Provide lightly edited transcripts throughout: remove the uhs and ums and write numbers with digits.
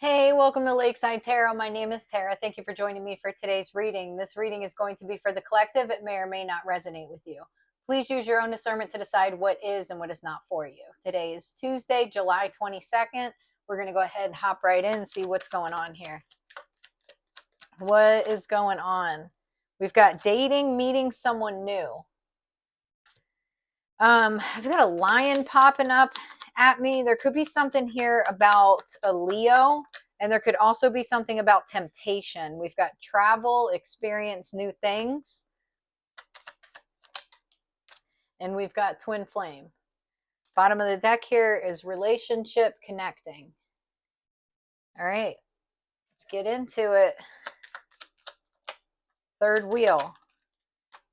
Hey, welcome to Lakeside Tarot. My name is Tara. Thank you for joining me for today's reading. This reading is going to be for the collective. It may or may not resonate with you. Please use your own discernment to decide what is and what is not for you. Today is Tuesday, July 22nd. We're going to go ahead and hop right in and see what's going on here. What is going on? We've got dating, meeting someone new. I've got a lion popping up at me. There could be something here about a Leo, and there could also be something about temptation. We've got travel, experience new things, and we've got twin flame. Bottom of the deck here is relationship connecting. All right, let's get into it. Third wheel,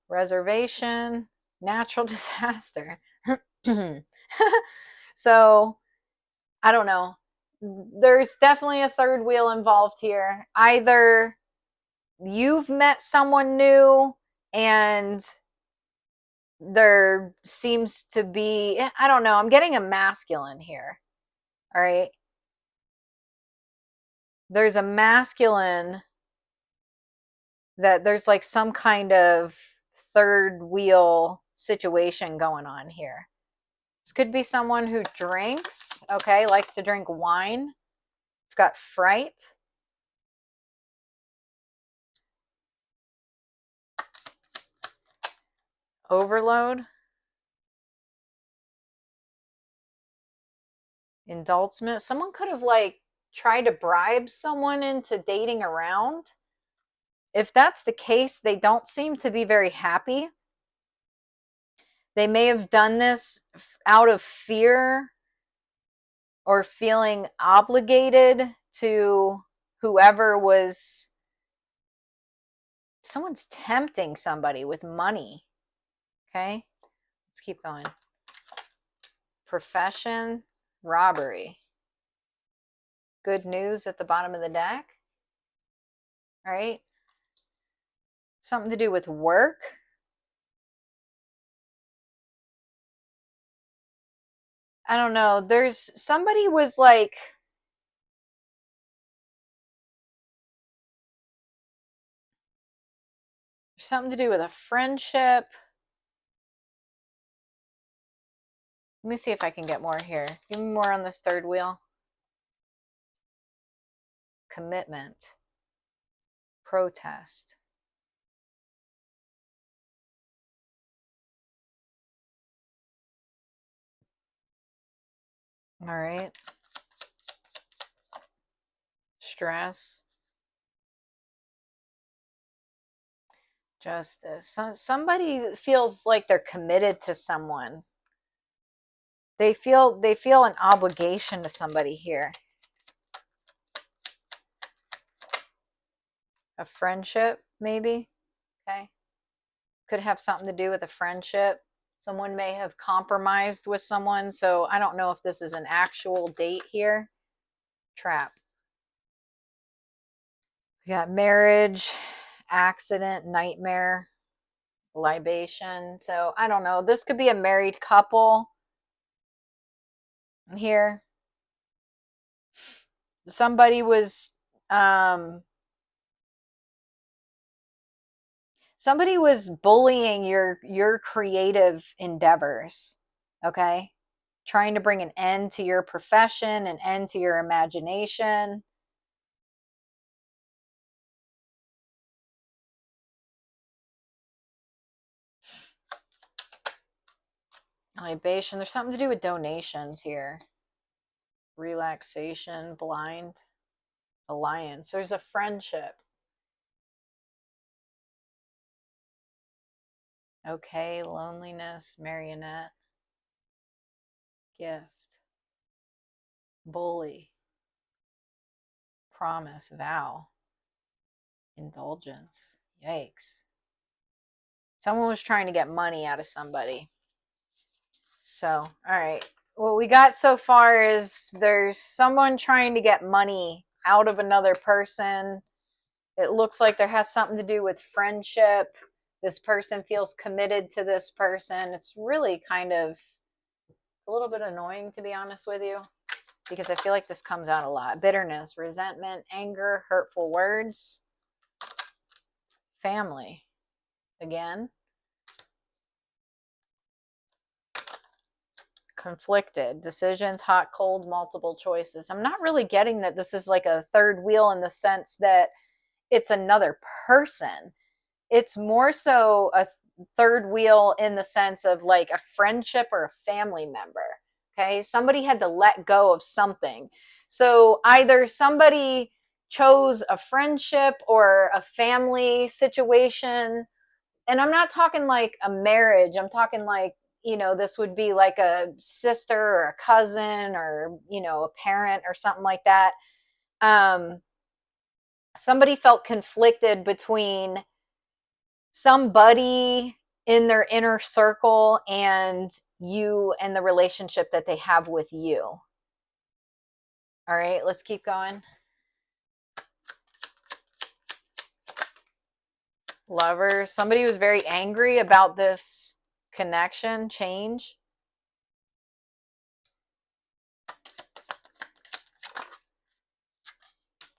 reservation, natural disaster. So, I don't know. There's definitely a third wheel involved here. Either you've met someone new and there seems to be, I don't know, I'm getting a masculine here. All right. There's a masculine that there's like some kind of third wheel situation going on here. This could be someone who drinks, okay, likes to drink wine. We've got fright. Overload. Indulgence. Someone could have like tried to bribe someone into dating around. If that's the case, they don't seem to be very happy. They may have done this out of fear or feeling obligated to whoever was. Someone's tempting somebody with money. Okay, let's keep going. Profession, robbery. Good news at the bottom of the deck. All right. Something to do with work. I don't know. There's somebody was like something to do with a friendship. Let me see if I can get more here. Give me more on this third wheel. Commitment. Protest. All right. Stress. Justice. Somebody feels like they're committed to someone. They feel an obligation to somebody here. A friendship, maybe. Okay. Could have something to do with a friendship. Someone may have compromised with someone, so I don't know if this is an actual date here. Trap. We got marriage, accident, nightmare, libation. So I don't know. This could be a married couple here. Somebody was bullying your creative endeavors. Okay? Trying to bring an end to your profession, an end to your imagination. Libation. There's something to do with donations here. Relaxation, blind, alliance. There's a friendship. Okay, loneliness, marionette, gift, bully, promise, vow, indulgence. Yikes. Someone was trying to get money out of somebody. So, all right. What we got so far is there's someone trying to get money out of another person. It looks like there has something to do with friendship. This person feels committed to this person. It's really kind of a little bit annoying, to be honest with you. because I feel like this comes out a lot. Bitterness, resentment, anger, hurtful words. Family, again. Conflicted, decisions, hot, cold, multiple choices. I'm not really getting that this is like a third wheel in the sense that it's another person. It's more so a third wheel in the sense of like a friendship or a family member. Okay. Somebody had to let go of something. So either somebody chose a friendship or a family situation. And I'm not talking like a marriage. I'm talking like, this would be like a sister or a cousin or, a parent or something like that. Somebody felt conflicted between somebody in their inner circle and you and the relationship that they have with you. All right, let's keep going. Lovers. Somebody was very angry about this connection change.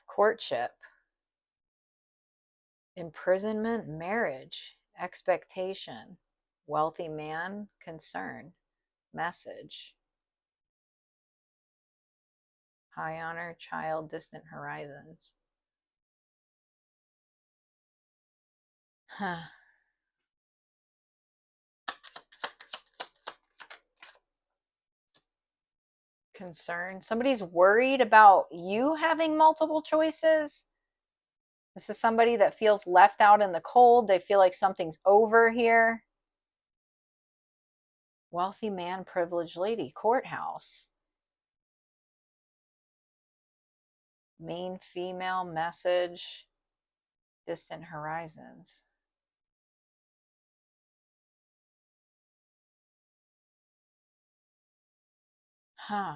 Courtship. Imprisonment, marriage, expectation, wealthy man, concern, message, high honor, child, distant horizons. Huh. Concern. Somebody's worried about you having multiple choices. This is somebody that feels left out in the cold. They feel like something's over here. Wealthy man, privileged lady, courthouse. Main female, message, distant horizons. Huh.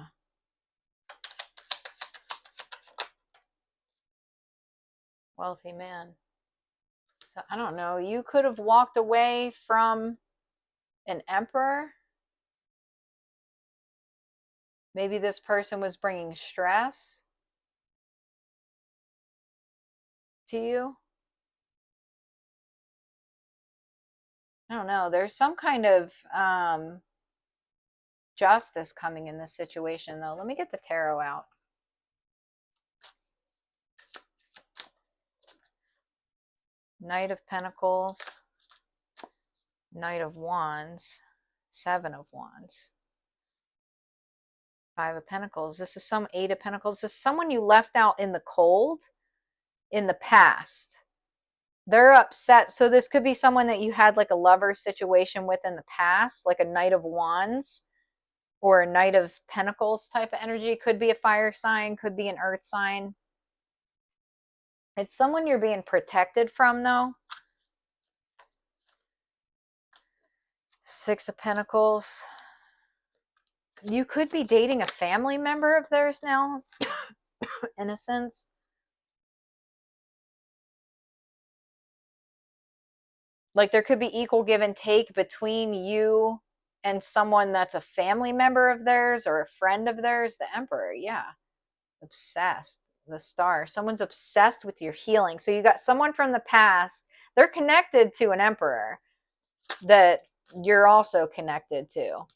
Wealthy man. So I don't know. You could have walked away from an emperor. Maybe this person was bringing stress to you. I don't know. There's some kind of justice coming in this situation, though. Let me get the tarot out. Knight of Pentacles, Knight of Wands, Seven of Wands, Five of Pentacles. This is some Eight of Pentacles. This is someone you left out in the cold in the past. They're upset. So this could be someone that you had like a lover situation with in the past, like a Knight of Wands or a Knight of Pentacles type of energy. Could be a fire sign, could be an earth sign. It's someone you're being protected from, though. Six of Pentacles. You could be dating a family member of theirs now, in a sense. Like there could be equal give and take between you and someone that's a family member of theirs or a friend of theirs. The Emperor, yeah. Obsessed. The Star. Someone's obsessed with your healing. So you got someone from the past. They're connected to an Emperor that you're also connected to. You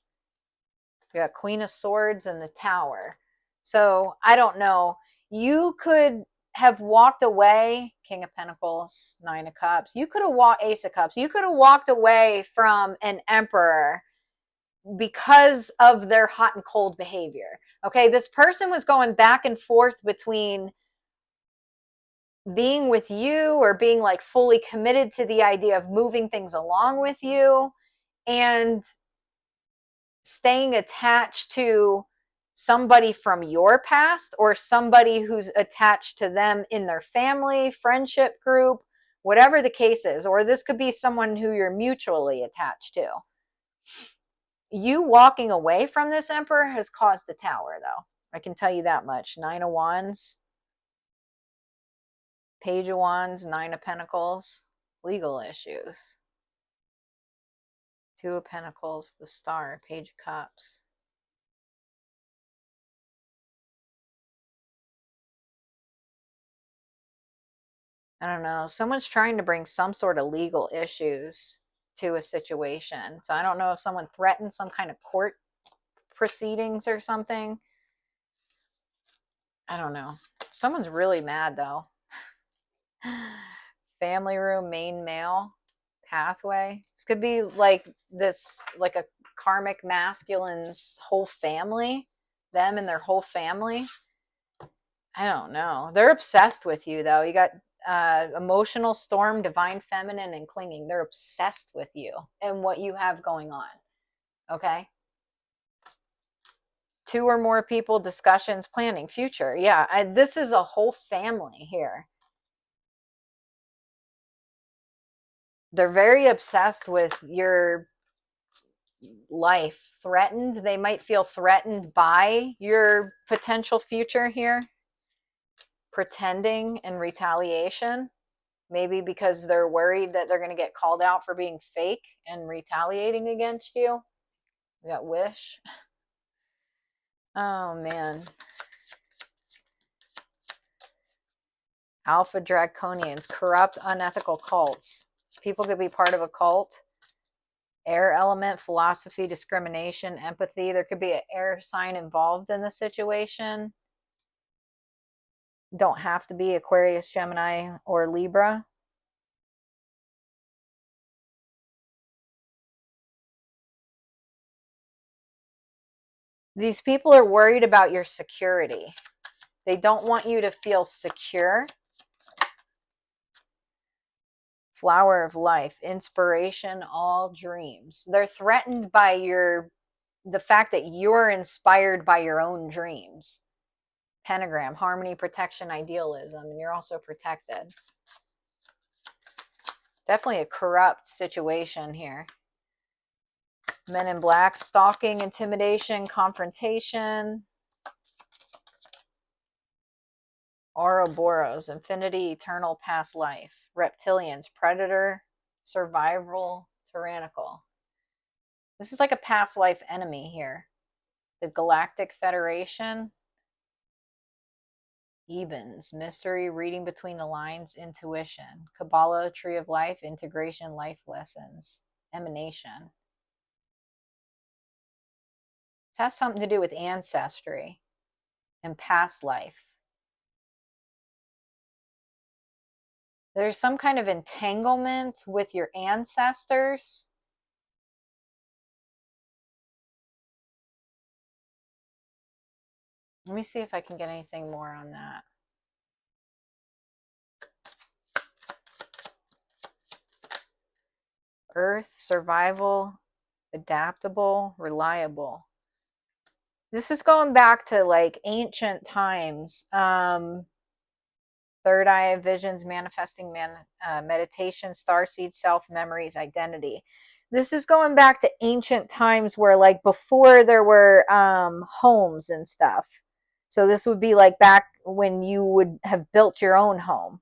got Queen of Swords and the Tower. So I don't know. You could have walked away, King of Pentacles, Nine of Cups. You could have walked, Ace of Cups. You could have walked away from an Emperor because of their hot and cold behavior. Okay, this person was going back and forth between being with you or being like fully committed to the idea of moving things along with you and staying attached to somebody from your past or somebody who's attached to them in their family, friendship group, whatever the case is. Or this could be someone who you're mutually attached to. You walking away from this Emperor has caused the Tower, though. I can tell you that much. Nine of Wands, Page of Wands, Nine of Pentacles, legal issues. Two of Pentacles, the Star, Page of Cups. I don't know. Someone's trying to bring some sort of legal issues to a situation. So I don't know if someone threatened some kind of court proceedings or something. I don't know. Someone's really mad though. Family room, main male, pathway. This could be like this, like a karmic masculine's whole family, them and their whole family. I don't know. They're obsessed with you though. You got emotional storm, divine feminine, and clinging. They're obsessed with you and what you have going on. Okay. Two or more people, discussions, planning, future. Yeah, this is a whole family here. They're very obsessed with your life, threatened. They might feel threatened by your potential future here, pretending in retaliation. Maybe because they're worried that they're going to get called out for being fake and retaliating against you. We got wish. Oh, man. Alpha draconians, corrupt, unethical cults. People could be part of a cult. Air element, philosophy, discrimination, empathy. There could be an air sign involved in the situation. Don't have to be Aquarius, Gemini, or Libra. These people are worried about your security. They don't want you to feel secure. Flower of life, inspiration, all dreams. They're threatened by the fact that you're inspired by your own dreams. Pentagram, harmony, protection, idealism, and you're also protected. Definitely a corrupt situation here. Men in black, stalking, intimidation, confrontation. Ouroboros, infinity, eternal, past life. Reptilians, predator, survival, tyrannical. This is like a past life enemy here. The Galactic Federation. Ebens, mystery, reading between the lines, intuition. Kabbalah, tree of life, integration, life lessons. Emanation. It has something to do with ancestry and past life. There's some kind of entanglement with your ancestors. Let me see if I can get anything more on that. Earth, survival, adaptable, reliable. This is going back to like ancient times. Third eye visions, manifesting meditation, starseed, self memories, identity. This is going back to ancient times where like before there were homes and stuff. So this would be like back when you would have built your own home.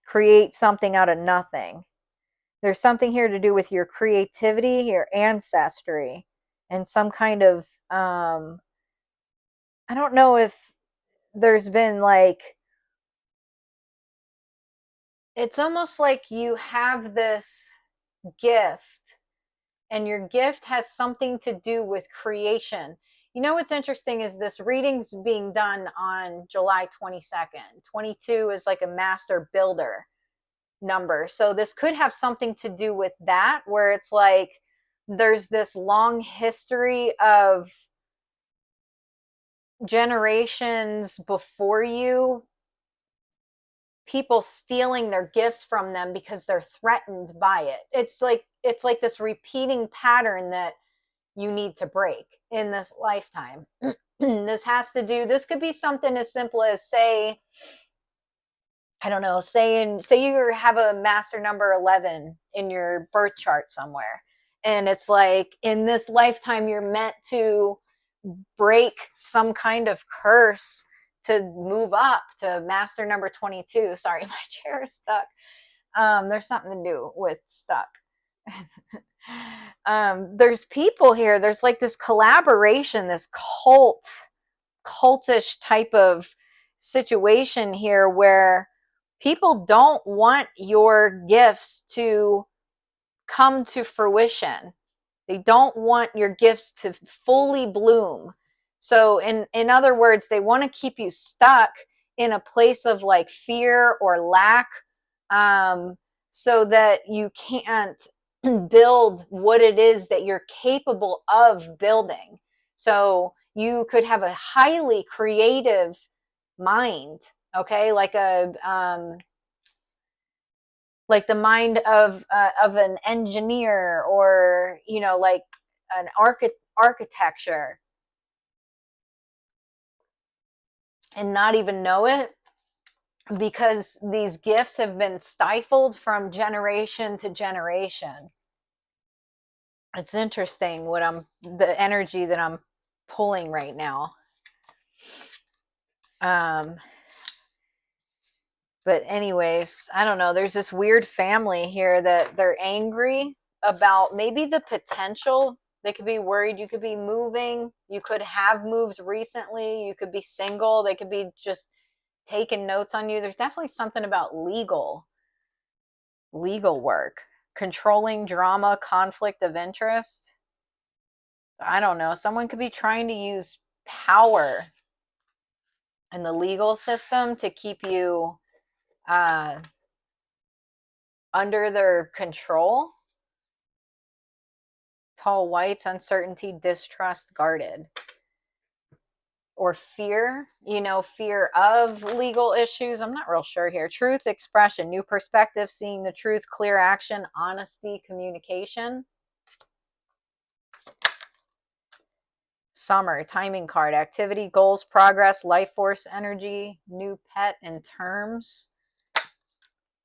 Create something out of nothing. There's something here to do with your creativity, your ancestry, and some kind of I don't know if there's been like, it's almost like you have this gift and your gift has something to do with creation. You know what's interesting is this reading's being done on July 22nd. 22 is like a master builder number. So this could have something to do with that, where it's like there's this long history of generations before you, people stealing their gifts from them because they're threatened by it. It's like this repeating pattern that you need to break in this lifetime. This could be something as simple as, say, I don't know, say you have a master number 11 in your birth chart somewhere, and it's like in this lifetime you're meant to break some kind of curse to move up to master number 22. Sorry, my chair is stuck. There's something to do with stuck. There's people here. There's like this collaboration, this cultish type of situation here where people don't want your gifts to come to fruition. They don't want your gifts to fully bloom. So in other words, they want to keep you stuck in a place of like fear or lack, so that you can't build what it is that you're capable of building. So you could have a highly creative mind, okay, like the mind of an engineer, or like an architecture, and not even know it, because these gifts have been stifled from generation to generation. It's interesting the energy that I'm pulling right now. But anyways, I don't know. There's this weird family here that they're angry about maybe the potential. They could be worried you could be moving. You could have moved recently. You could be single. They could be just taking notes on you. There's definitely something about legal work, controlling drama, conflict of interest. I don't know. Someone could be trying to use power in the legal system to keep you under their control. Tall whites, uncertainty, distrust, guarded. Or fear, fear of legal issues. I'm not real sure here. Truth, expression, new perspective, seeing the truth, clear action, honesty, communication. Summer, timing card, activity, goals, progress, life force, energy, new pet and terms.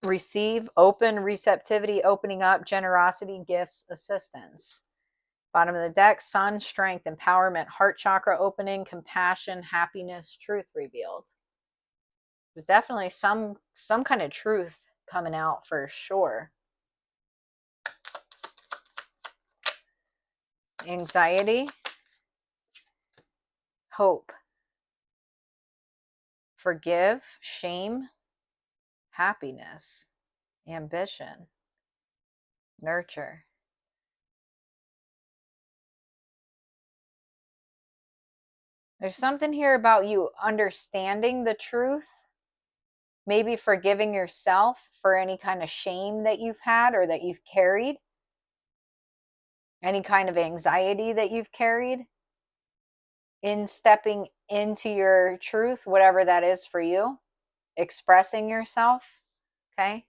Receive, open, receptivity, opening up, generosity, gifts, assistance. Bottom of the deck, sun, strength, empowerment, heart chakra opening, compassion, happiness, truth revealed. There's definitely some kind of truth coming out for sure. Anxiety, hope, forgive, shame, happiness, ambition, nurture. There's something here about you understanding the truth, maybe forgiving yourself for any kind of shame that you've had or that you've carried, any kind of anxiety that you've carried, in stepping into your truth, whatever that is for you, expressing yourself, okay?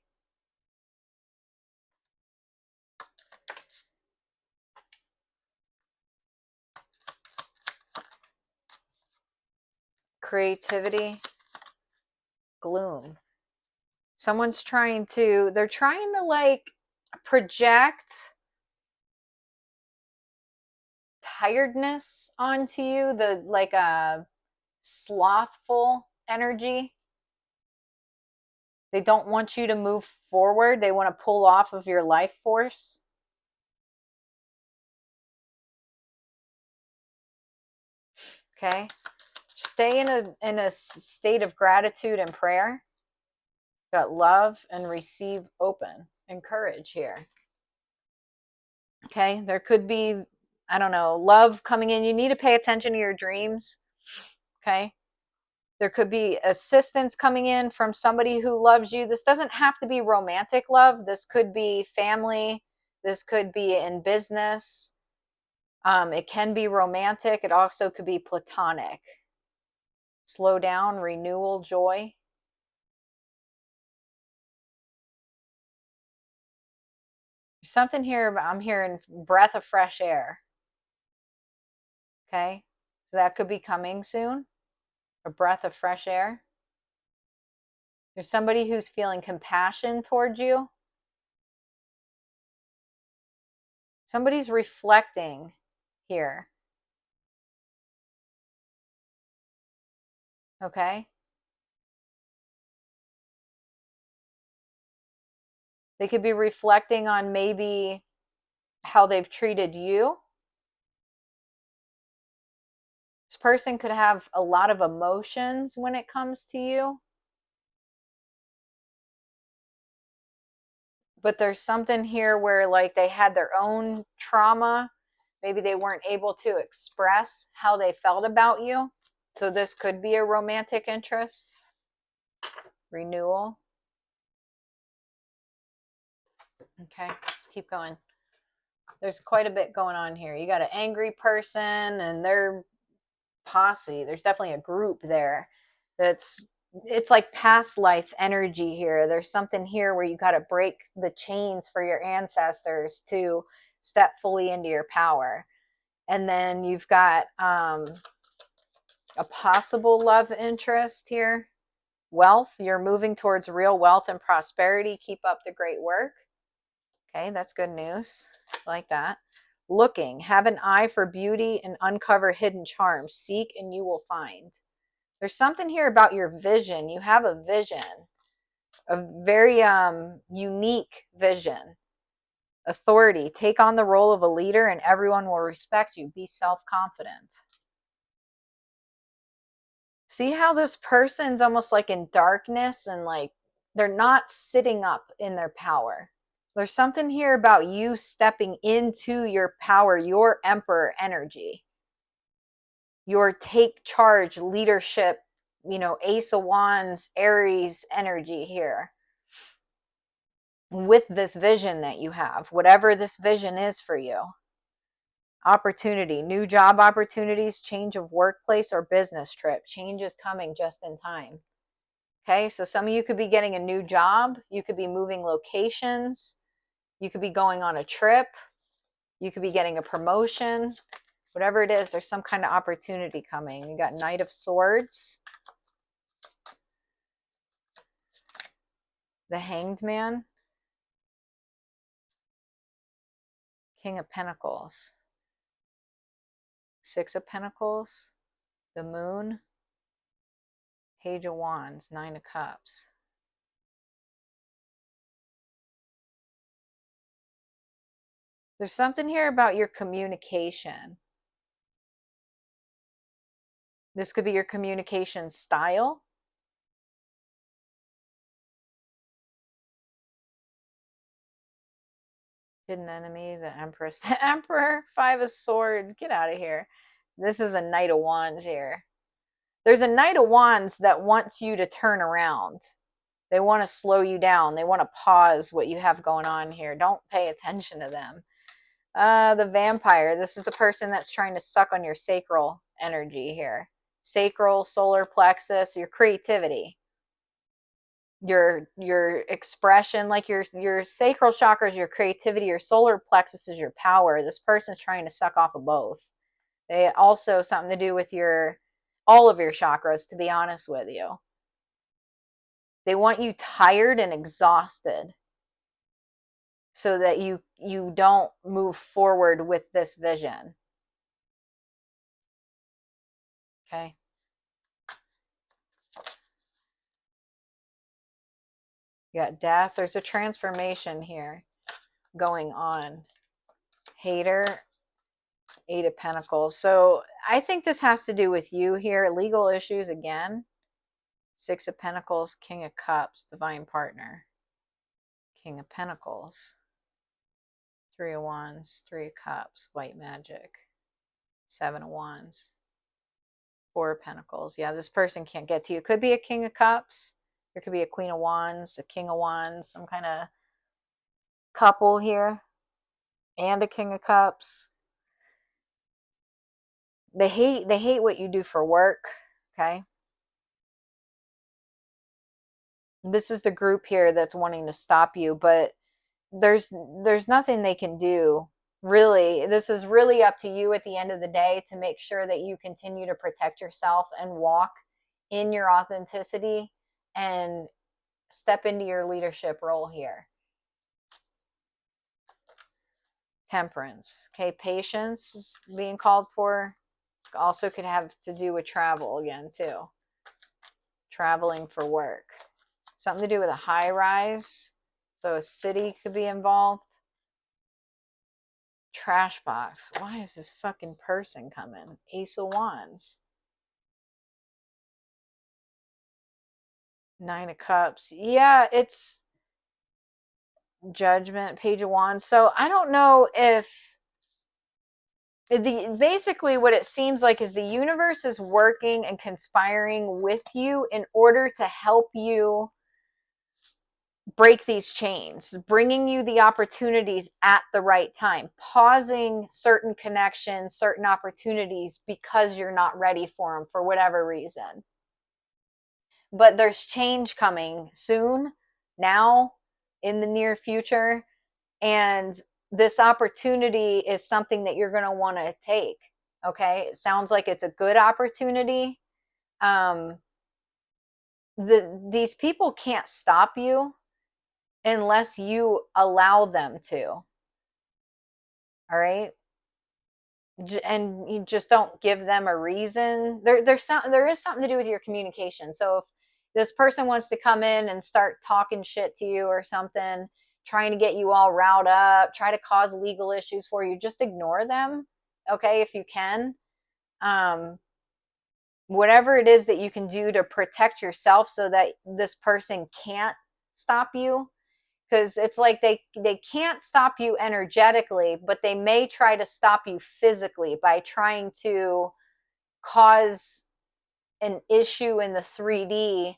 Creativity, gloom. Someone's they're trying to like project tiredness onto you, the like a slothful energy. They don't want you to move forward. They want to pull off of your life force. Okay? Stay in a state of gratitude and prayer. Got love and receive open. Encourage here. Okay? There could be, I don't know, love coming in. You need to pay attention to your dreams. Okay? There could be assistance coming in from somebody who loves you. This doesn't have to be romantic love. This could be family. This could be in business. It can be romantic. It also could be platonic. Slow down, renewal, joy. There's something here, I'm hearing breath of fresh air. Okay? So that could be coming soon. A breath of fresh air. There's somebody who's feeling compassion towards you. Somebody's reflecting here. Okay? They could be reflecting on maybe how they've treated you. This person could have a lot of emotions when it comes to you. But there's something here where like they had their own trauma. Maybe they weren't able to express how they felt about you. So this could be a romantic interest. Renewal. Okay, let's keep going. There's quite a bit going on here. You got an angry person and their posse. There's definitely a group there that's, it's like past life energy here. There's something here where you got to break the chains for your ancestors to step fully into your power. And then you've got a possible love interest here. Wealth, you're moving towards real wealth and prosperity. Keep up the great work. Okay, that's good news. I like that. Looking, have an eye for beauty and uncover hidden charms. Seek and you will find. There's something here about your vision. You have a vision, a very unique vision. Authority, take on the role of a leader and everyone will respect you. Be self-confident. See how this person's almost like in darkness and like they're not sitting up in their power. There's something here about you stepping into your power, your emperor energy, your take charge leadership, Ace of Wands, Aries energy here. With this vision that you have, whatever this vision is for you. Opportunity, new job opportunities, change of workplace or business trip. Change is coming just in time. Okay, so some of you could be getting a new job. You could be moving locations. You could be going on a trip. You could be getting a promotion. Whatever it is, there's some kind of opportunity coming. You got Knight of Swords. The Hanged Man. King of Pentacles. Six of Pentacles. The Moon. Page of Wands. Nine of Cups. There's something here about your communication. This could be your communication style. Hidden enemy, the Empress. The Emperor, Five of Swords. Get out of here. This is a Knight of Wands here. There's a Knight of Wands that wants you to turn around. They want to slow you down. They want to pause what you have going on here. Don't pay attention to them. The Vampire. This is the person that's trying to suck on your sacral energy here. Sacral, solar plexus, your creativity. Your expression, like your sacral chakra is your creativity, your solar plexus is your power. This person's trying to suck off of both. They also something to do with all of your chakras, to be honest with you. They want you tired and exhausted so that you don't move forward with this vision. Okay. You got death. There's a transformation here going on. Hater, Eight of Pentacles. So I think this has to do with you here. Legal issues again. Six of Pentacles, King of Cups, Divine Partner. King of Pentacles. Three of Wands, Three of Cups, White Magic. Seven of Wands. Four of Pentacles. Yeah, this person can't get to you. Could be a King of Cups. There could be a Queen of Wands, a King of Wands, some kind of couple here. And a King of Cups. They hate what you do for work. Okay. This is the group here that's wanting to stop you, but there's nothing they can do. Really, this is really up to you at the end of the day to make sure that you continue to protect yourself and walk in your authenticity and step into your leadership role here. Temperance. Okay, patience is being called for. Also could have to do with travel again too. Traveling for work. Something to do with a high rise. So a city could be involved. Trash box. Why is this fucking person coming? Ace of Wands. Nine of Cups. Yeah, it's Judgment, Page of Wands. So I don't know if basically what it seems like is the universe is working and conspiring with you in order to help you break these chains, bringing you the opportunities at the right time, pausing certain connections, certain opportunities because you're not ready for them for whatever reason. But there's change coming soon, now, in the near future, and this opportunity is something that you're going to want to take. Okay, it sounds like it's a good opportunity. um these people can't stop you unless you allow them to. All right, and you just don't give them a reason. There is something to do with your communication. So if this person wants to come in and start talking shit to you or something, trying to get you all riled up, try to cause legal issues for you, just ignore them. Okay, if you can. um Whatever it is that you can do to protect yourself so that this person can't stop you, because it's like they can't stop you energetically, but they may try to stop you physically by trying to cause an issue in the 3D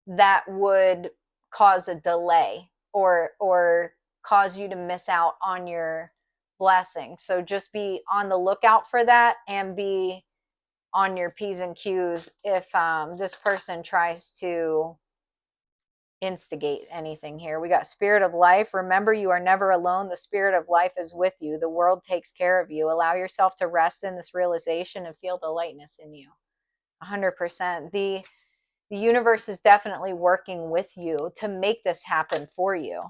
that would cause a delay or cause you to miss out on your blessing. So just be on the lookout for that, and be on your P's and Q's if this person tries to instigate anything here. We got Spirit of Life. Remember, you are never alone. The Spirit of Life is with you. The world takes care of you. Allow yourself to rest in this realization and feel the lightness in you. 100%. The universe is definitely working with you to make this happen for you.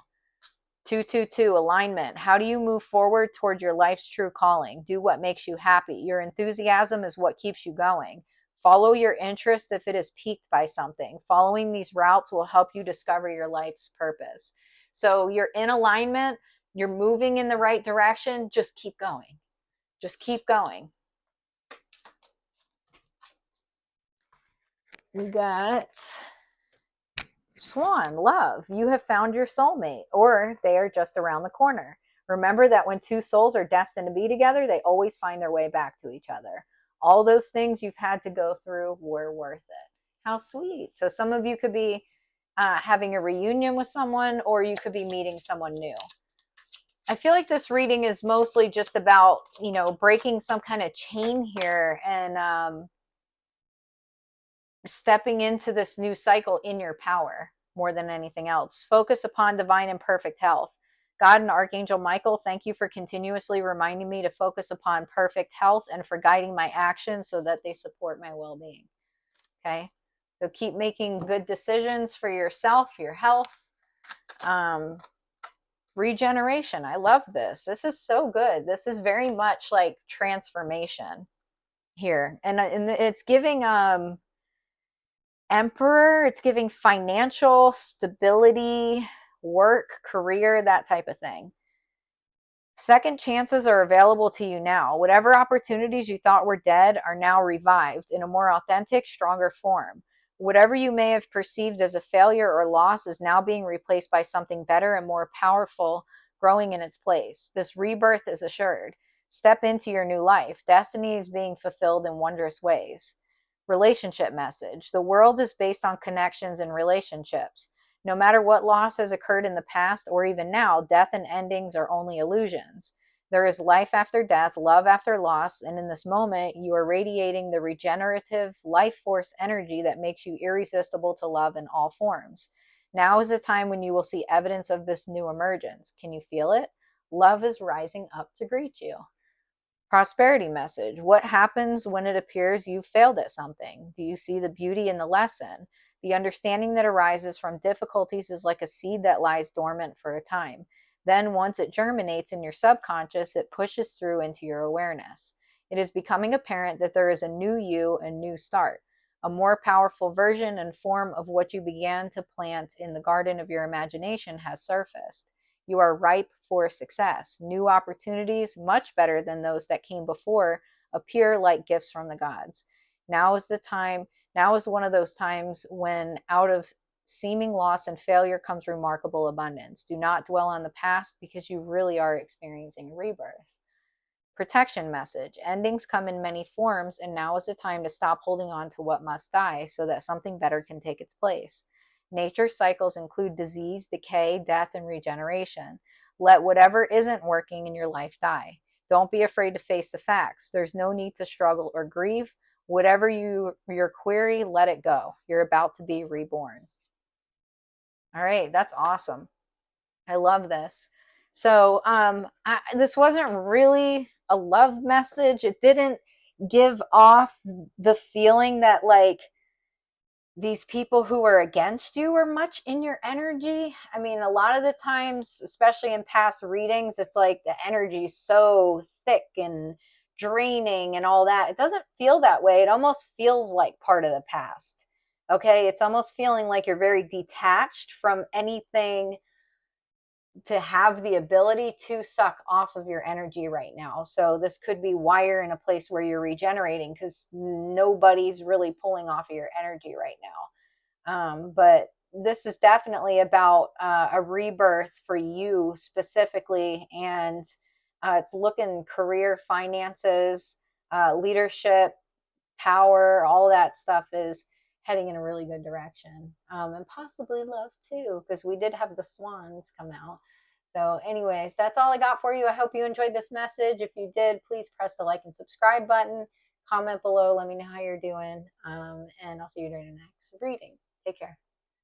222, alignment. How do you move forward toward your life's true calling? Do what makes you happy. Your enthusiasm is what keeps you going. Follow your interest if it is piqued by something. Following these routes will help you discover your life's purpose. So you're in alignment, you're moving in the right direction. Just keep going. Just keep going. We got Swan, love. You have found your soulmate, or they are just around the corner. Remember that when two souls are destined to be together, they always find their way back to each other. All those things you've had to go through were worth it. How sweet. So some of you could be having a reunion with someone, or you could be meeting someone new. I feel like this reading is mostly just about, breaking some kind of chain here, and stepping into this new cycle in your power more than anything else. Focus upon divine and perfect health. God and Archangel Michael, thank you for continuously reminding me to focus upon perfect health and for guiding my actions so that they support my well-being. Okay, so keep making good decisions for yourself, your health. Regeneration. I love this. This is so good. This is very much like transformation here, and it's giving Emperor. It's giving financial stability, work, career, that type of thing. Second chances are available to you now. Whatever opportunities you thought were dead are now revived in a more authentic, stronger form. Whatever you may have perceived as a failure or loss is now being replaced by something better and more powerful growing in its place. This rebirth is assured. Step into your new life. Destiny is being fulfilled in wondrous ways. Relationship message. The world is based on connections and relationships. No matter what loss has occurred in the past or even now, death and endings are only illusions. There is life after death, love after loss, and in this moment, you are radiating the regenerative life force energy that makes you irresistible to love in all forms. Now is a time when you will see evidence of this new emergence. Can you feel it? Love is rising up to greet you. Prosperity message. What happens when it appears you've failed at something? Do you see the beauty in the lesson? The understanding that arises from difficulties is like a seed that lies dormant for a time. Then, once it germinates in your subconscious, it pushes through into your awareness. It is becoming apparent that there is a new you, a new start, a more powerful version and form of what you began to plant in the garden of your imagination has surfaced. You are ripe for success. New opportunities, much better than those that came before, appear like gifts from the gods. Now is the time Now is one of those times when out of seeming loss and failure comes remarkable abundance. Do not dwell on the past because you really are experiencing a rebirth. Protection message. Endings come in many forms, and now is the time to stop holding on to what must die so that something better can take its place. Nature's cycles include disease, decay, death, and regeneration. Let whatever isn't working in your life die. Don't be afraid to face the facts. There's no need to struggle or grieve. Whatever your query, let it go. You're about to be reborn. All right, that's awesome. I love this. So, this wasn't really a love message. It didn't give off the feeling that like these people who are against you are much in your energy. I mean, a lot of the times, especially in past readings, it's like the energy is so thick and draining and all that. It doesn't feel that way. It almost feels like part of the past. Okay. It's almost feeling like you're very detached from anything to have the ability to suck off of your energy right now. So this could be why you're in a place where you're regenerating, because nobody's really pulling off of your energy right now. But this is definitely about a rebirth for you specifically, and it's looking career, finances, leadership, power, all that stuff is heading in a really good direction. And possibly love too, because we did have the swans come out. So, anyways, that's all I got for you. I hope you enjoyed this message. If you did, please press the like and subscribe button. Comment below. Let me know how you're doing. And I'll see you during the next reading. Take care.